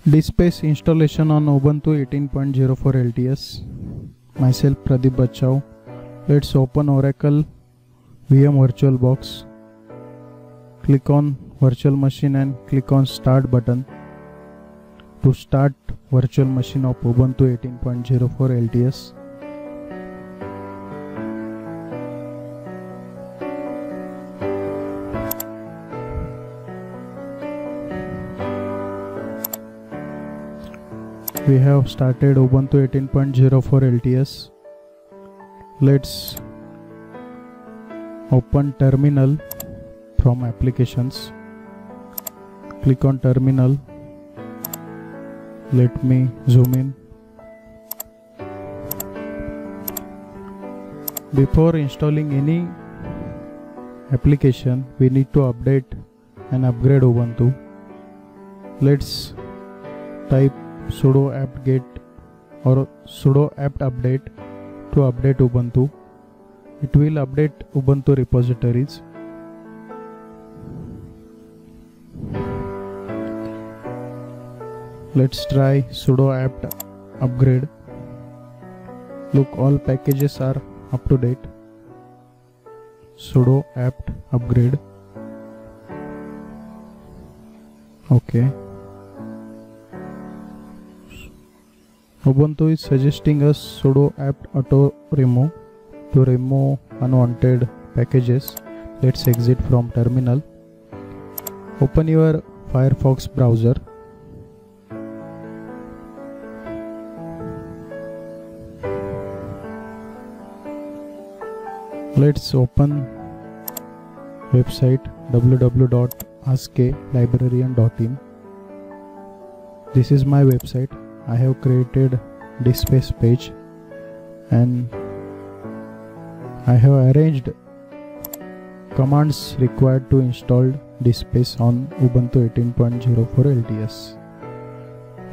DSpace installation on Ubuntu 18.04 LTS. Myself Pradeep Bachau. Let's open Oracle VM VirtualBox. Click on virtual machine and click on start button to start virtual machine of Ubuntu 18.04 LTS. We have started Ubuntu 18.04 LTS. Let's open terminal from applications. Click on terminal. Let me zoom in. Before installing any application, we need to update and upgrade Ubuntu. Let's type sudo apt-get or sudo apt-update to update Ubuntu. It will update Ubuntu repositories. Let's try sudo apt-upgrade. Look, all packages are up to date. Sudo apt-upgrade. Okay. Ubuntu is suggesting us sudo apt auto remove to remove unwanted packages. Let's exit from terminal. Open your Firefox browser. Let's open website www.askalibrarian.in. This is my website. I have created DSpace page and I have arranged commands required to install DSpace on Ubuntu 18.04 LTS.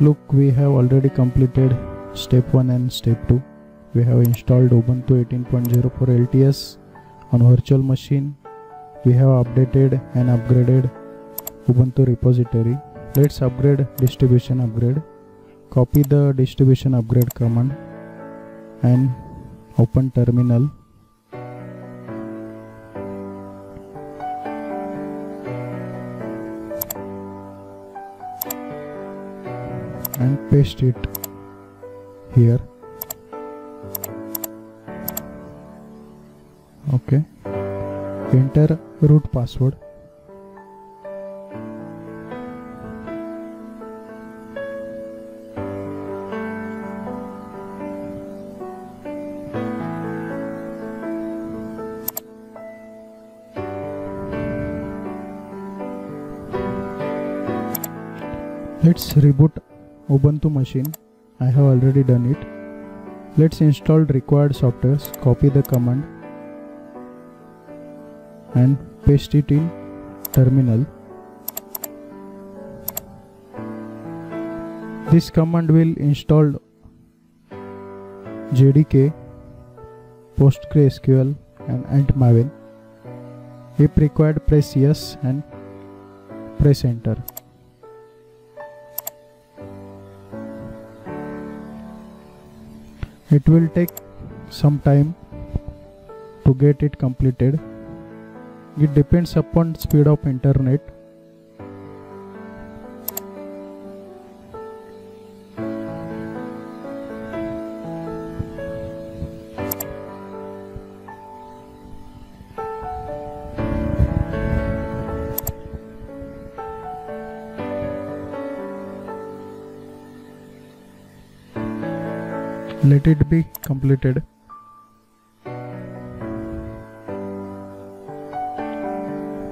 Look, we have already completed step 1 and step 2. We have installed Ubuntu 18.04 LTS on virtual machine. We have updated and upgraded Ubuntu repository. Let's upgrade distribution upgrade. Copy the distribution upgrade command and open terminal. And paste it here. Okay. Enter root password. Let's reboot Ubuntu machine. I have already done it. Let's install required softwares. Copy the command and paste it in terminal. This command will install JDK, PostgreSQL and Maven. If required, press yes and press enter. It will take some time to get it completed. It depends upon speed of internet. Let it be completed.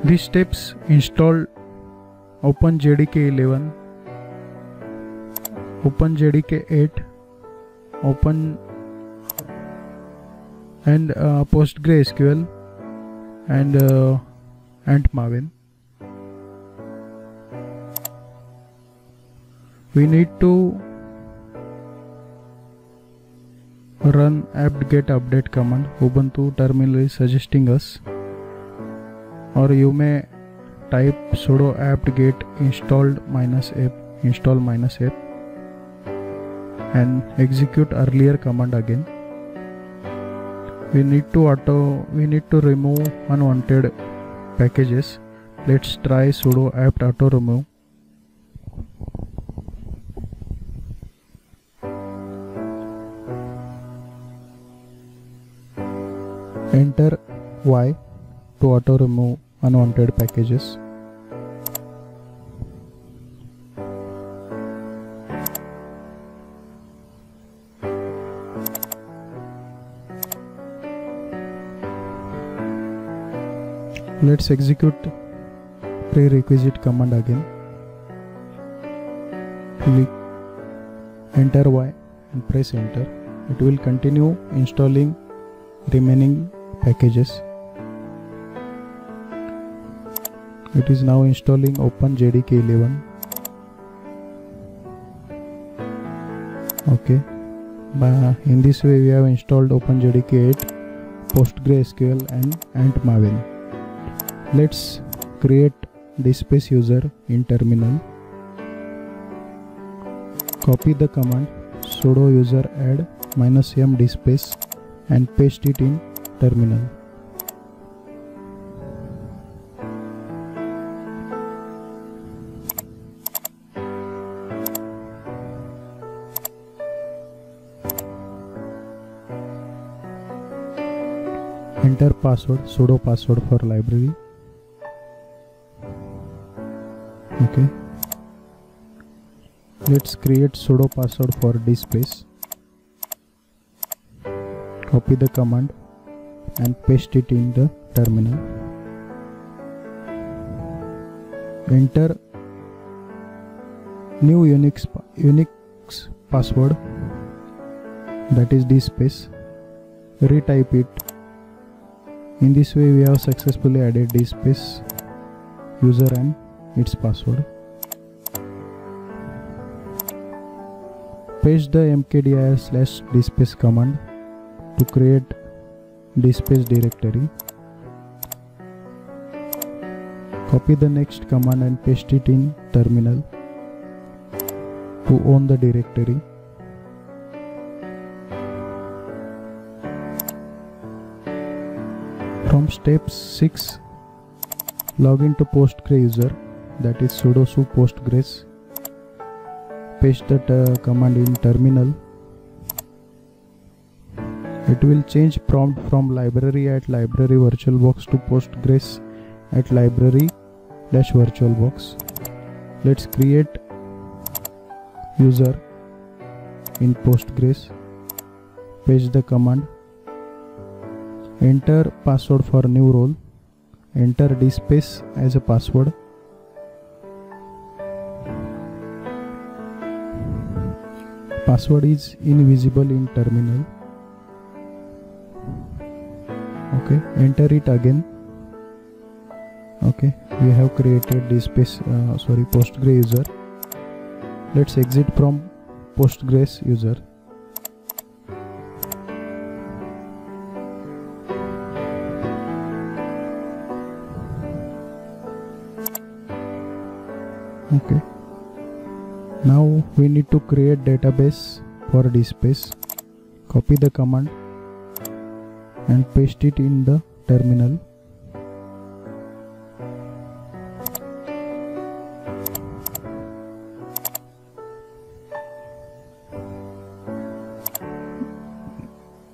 These steps: install OpenJDK 11, OpenJDK 8, Open and PostgreSQL and Maven. We need to run apt-get update command. Ubuntu terminal is suggesting us, or you may type sudo apt-get installed -f install -f and execute earlier command again. We need to remove unwanted packages. Let's try sudo apt auto remove. Enter Y to auto remove unwanted packages. Let's execute prerequisite command again. Click enter Y and press enter. It will continue installing remaining packages. It is now installing OpenJDK 11. Okay, in this way we have installed OpenJDK 8, PostgreSQL and Maven. Let's create DSpace user in terminal. Copy the command sudo user add -m DSpace and paste it in terminal. Enter password, sudo password for library. Okay. Let's create sudo password for DSpace. Copy the command and paste it in the terminal. Enter new Unix password, that is DSpace. Retype it. In this way we have successfully added DSpace user and its password. Paste the mkdir/dspace command to create DSpace directory. Copy the next command and paste it in terminal to own the directory. From step 6, log into Postgre user, that is sudo su postgres. Paste that command in terminal. It will change prompt from library at library virtualbox to Postgres at library-virtualbox. Let's create user in Postgres. Paste the command. Enter password for new role. Enter DSpace as a password. Password is invisible in terminal. Okay, enter it again. Okay, we have created DSpace, Postgre user. Let's exit from Postgres user. Okay, now we need to create database for DSpace. Copy the command and paste it in the terminal.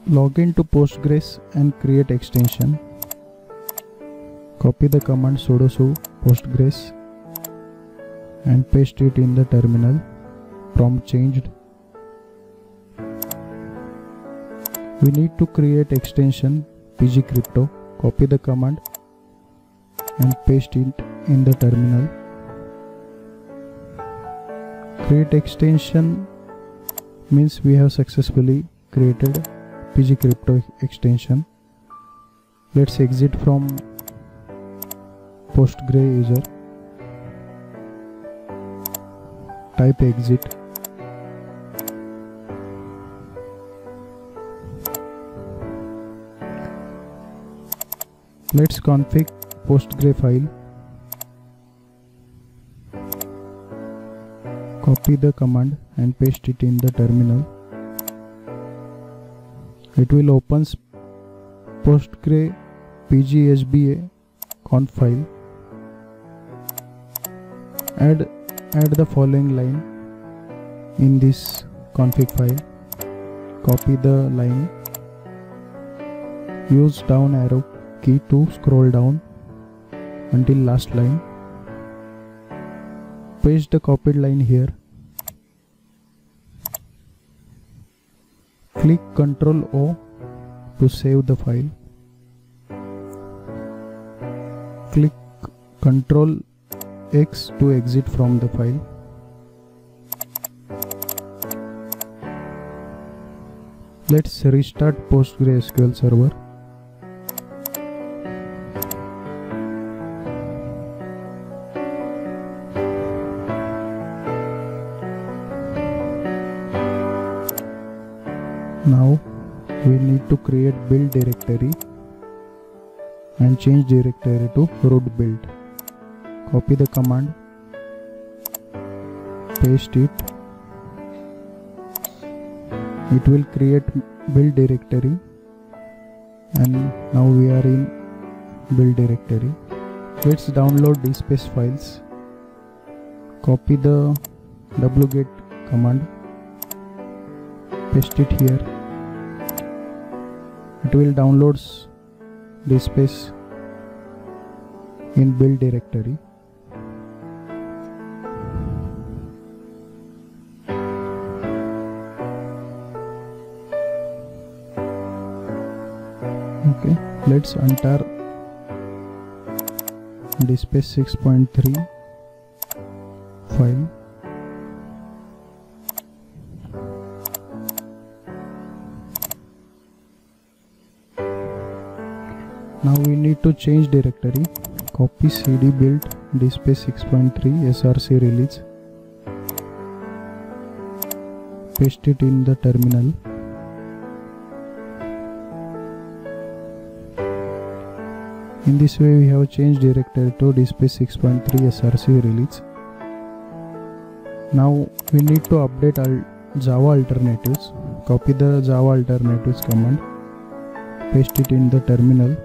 Log into Postgres and create extension. Copy the command sudo su postgres and paste it in the terminal. Prompt changed. We need to create extension pgcrypto. Copy the command and paste it in the terminal. Create extension means we have successfully created pgcrypto extension. Let's exit from Postgre user. Type exit. Let's config Postgre file. Copy the command and paste it in the terminal. It will open Postgre PGSBA conf file. Add the following line in this config file. Copy the line. Use down arrow key to scroll down until last line. Paste the copied line here. Click Ctrl O to save the file. Click Ctrl X to exit from the file. Let's restart PostgreSQL server. Now we need to create build directory and change directory to root build. Copy the command, paste it. It will create build directory, and now we are in build directory. Let's download DSpace files. Copy the wget command, paste it here. It will download DSpace in build directory. Okay, let's enter DSpace 6.3 file. Now we need to change directory. Copy cd build DSpace 6.3 src release. Paste it in the terminal. In this way we have changed directory to DSpace 6.3 src release. Now we need to update Java alternatives. Copy the Java alternatives command. Paste it in the terminal.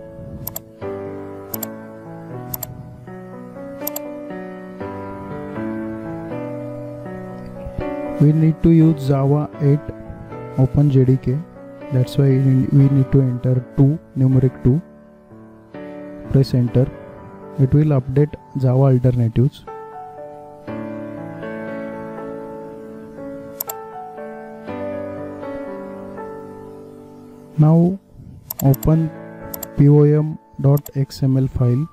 We need to use Java 8 OpenJDK. That's why we need to enter 2 numeric 2. Press enter. It will update Java alternatives. Now open pom.xml file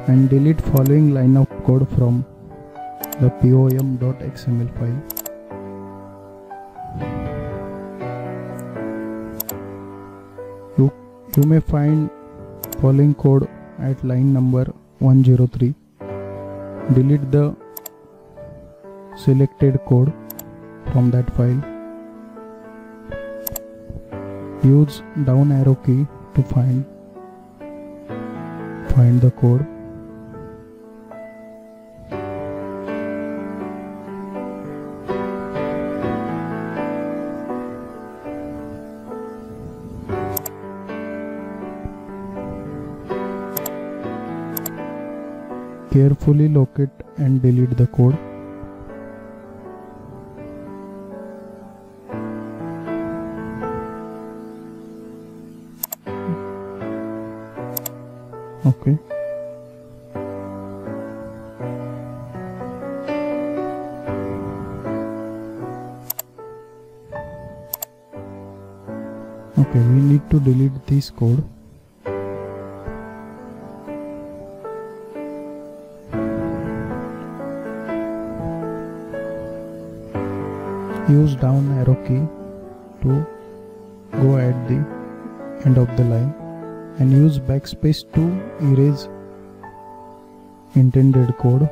and delete following line of code from the pom.xml file. You may find following code at line number 103. Delete the selected code from that file. Use down arrow key to find the code. Carefully locate and delete the code. Okay. Okay, we need to delete this code. Use down arrow key to go at the end of the line and use backspace to erase intended code.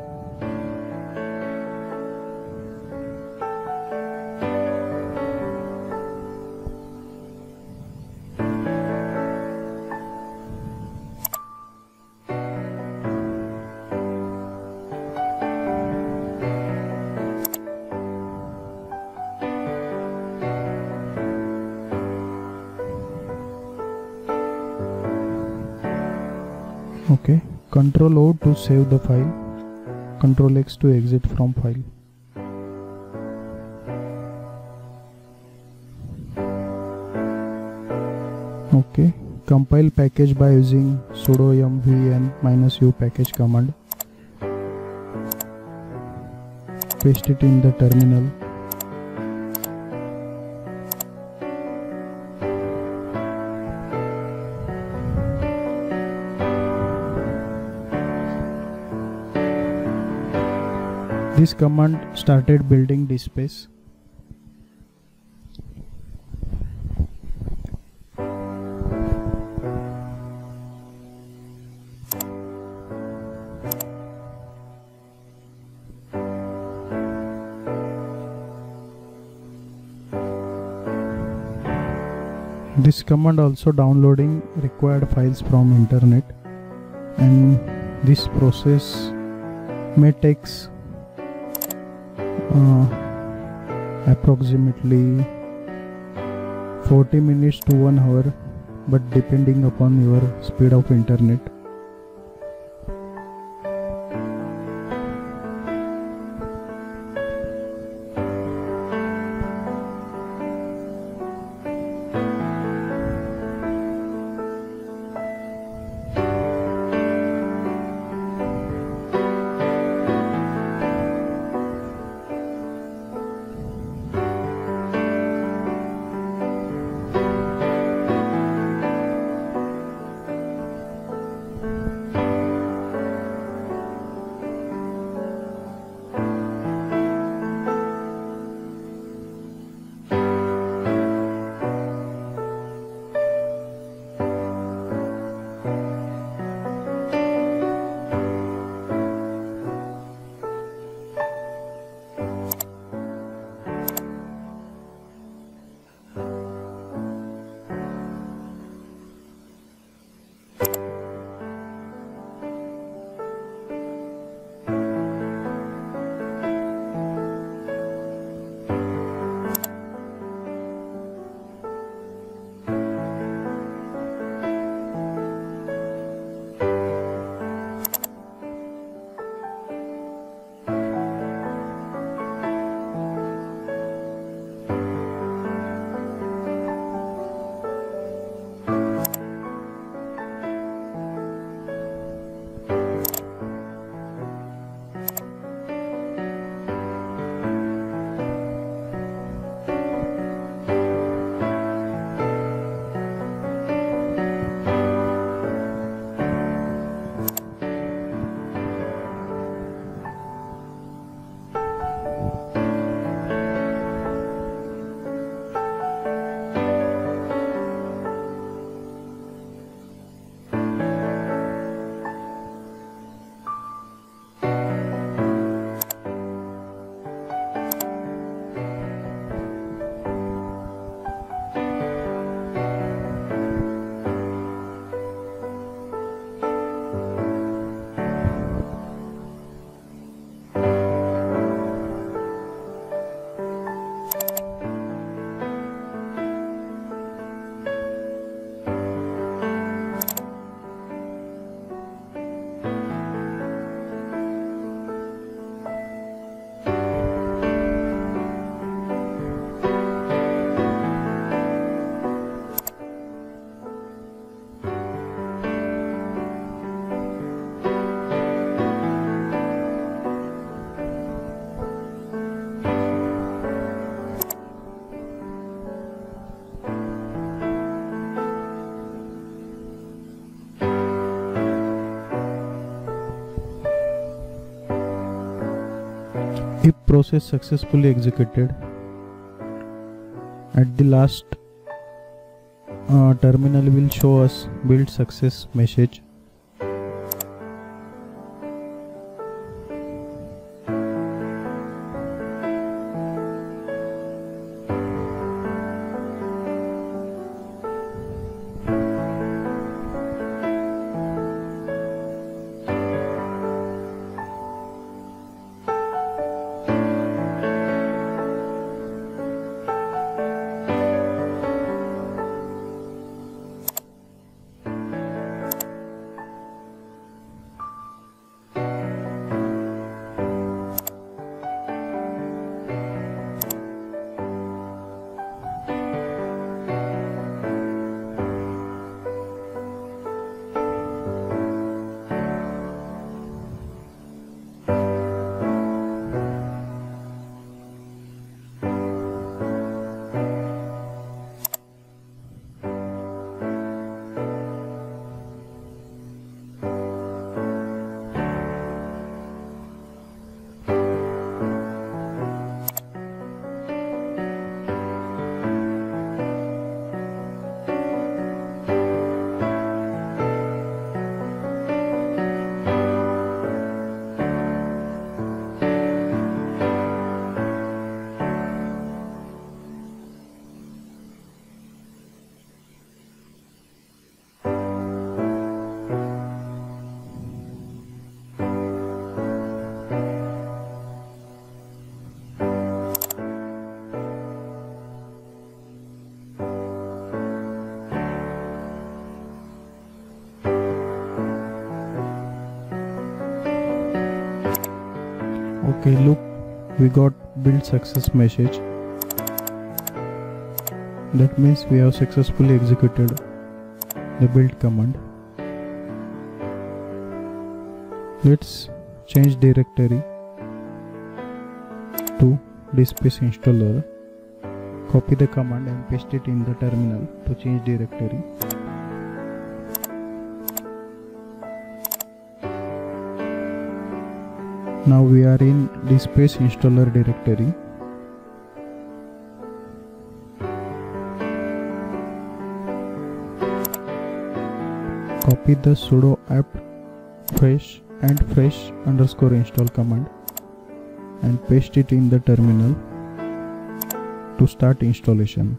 Ctrl O to save the file, Ctrl X to exit from file. Okay, compile package by using sudo mvn -u package command. Paste it in the terminal. This command started building DSpace. This command also downloading required files from internet, and this process may takes approximately 40 minutes to 1 hour, but depending upon your speed of internet. If process successfully executed, at the last terminal will show us build success message. Okay, look, we got build success message. That means we have successfully executed the build command. Let's change directory to DSpace installer. Copy the command and paste it in the terminal to change directory. Now we are in DSpace installer directory. Copy the sudo apt fresh and fresh underscore install command and paste it in the terminal to start installation.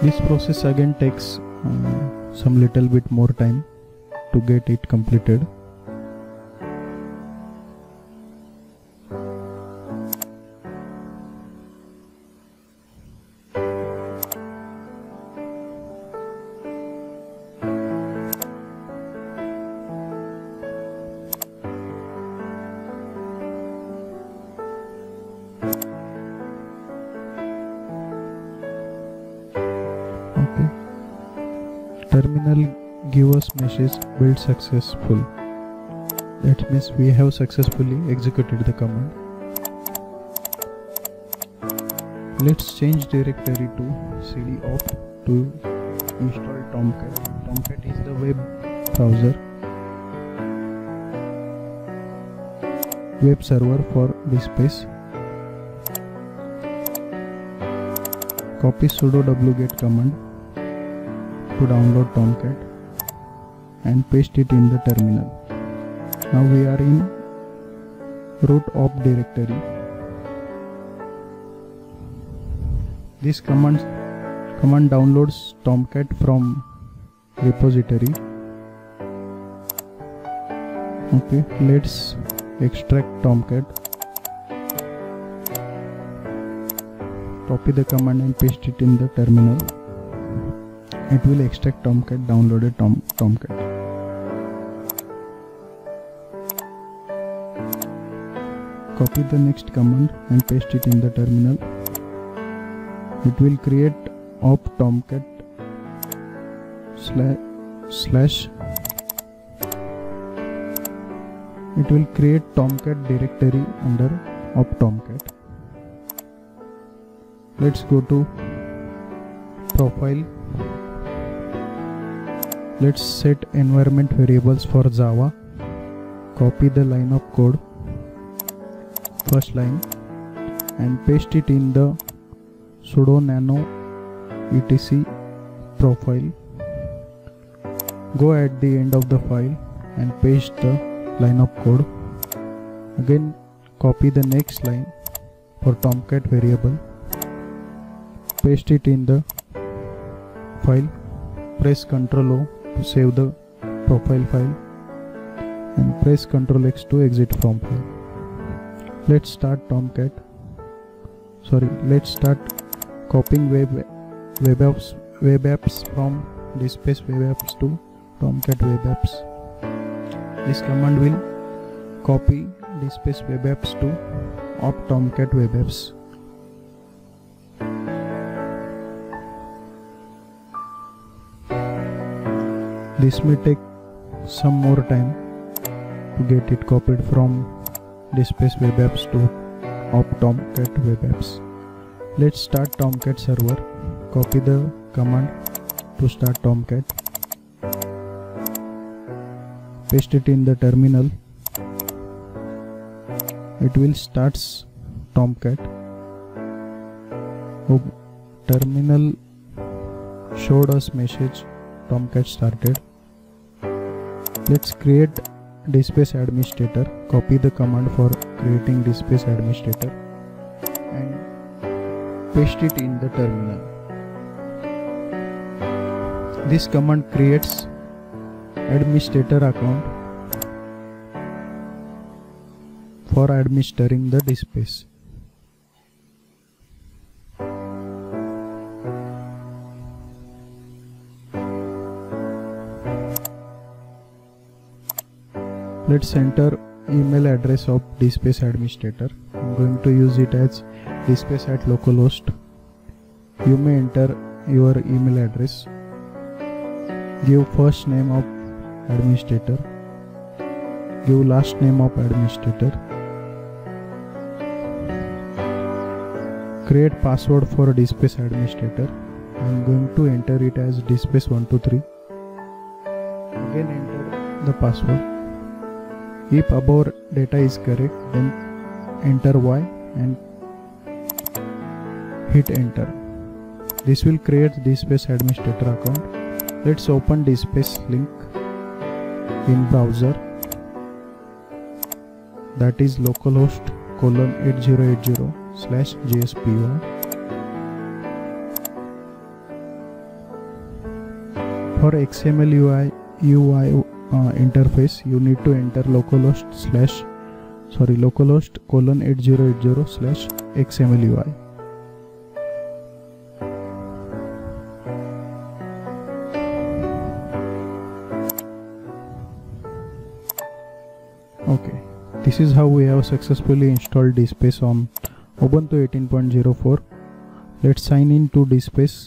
This process again takes some little bit more time to get it completed. Terminal give us message build successful. That means we have successfully executed the command. Let's change directory to cd opt to install Tomcat. Tomcat is the web browser, web server for DSpace. Copy sudo wget command to download Tomcat and paste it in the terminal. Now we are in root opt directory. This command downloads Tomcat from repository. Okay, let's extract Tomcat. Copy the command and paste it in the terminal. It will extract Tomcat, downloaded Tomcat. Copy the next command and paste it in the terminal. It will create opt Tomcat slash. It will create Tomcat directory under opt Tomcat. Let's go to profile. Let's set environment variables for Java. Copy the line of code, first line, and paste it in the sudo nano etc profile. Go at the end of the file and paste the line of code. Again, copy the next line for Tomcat variable. Paste it in the file. Press Ctrl O to save the profile file and press Ctrl X to exit from file. Let's start copying web apps from DSpace web apps to Tomcat web apps. This command will copy DSpace web apps to opt Tomcat web apps. This may take some more time to get it copied from DSpace web apps to opt Tomcat web apps. Let's start Tomcat server. Copy the command to start Tomcat. Paste it in the terminal. It will start Tomcat. Terminal showed us message Tomcat started. Let's create DSpace administrator. Copy the command for creating DSpace administrator and paste it in the terminal. This command creates administrator account for administering the DSpace. Let's enter email address of DSpace administrator. I'm going to use it as dspace@localhost. You may enter your email address. Give first name of administrator. Give last name of administrator. Create password for DSpace administrator. I am going to enter it as dspace123. Again enter the password. If above data is correct, then enter Y and hit enter. This will create DSpace administrator account. Let's open DSpace link in browser, that is localhost:8080/gspy. For XML UI interface, you need to enter localhost:8080/XMLUI. Okay, this is how we have successfully installed DSpace on Ubuntu 18.04. Let's sign in to DSpace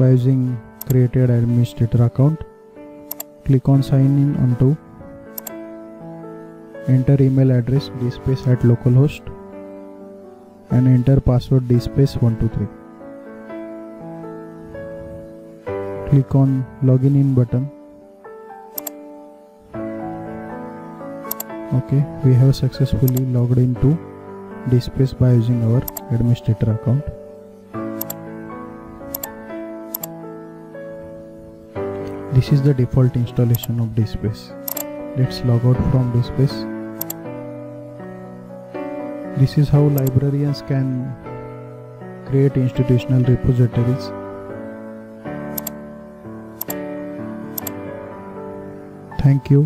by using created administrator account. Click on sign in onto. Enter email address dspace@localhost and enter password dspace123. Click on login in button. Okay, we have successfully logged into DSpace by using our administrator account. This is the default installation of DSpace. Let's log out from DSpace. This is how librarians can create institutional repositories. Thank you.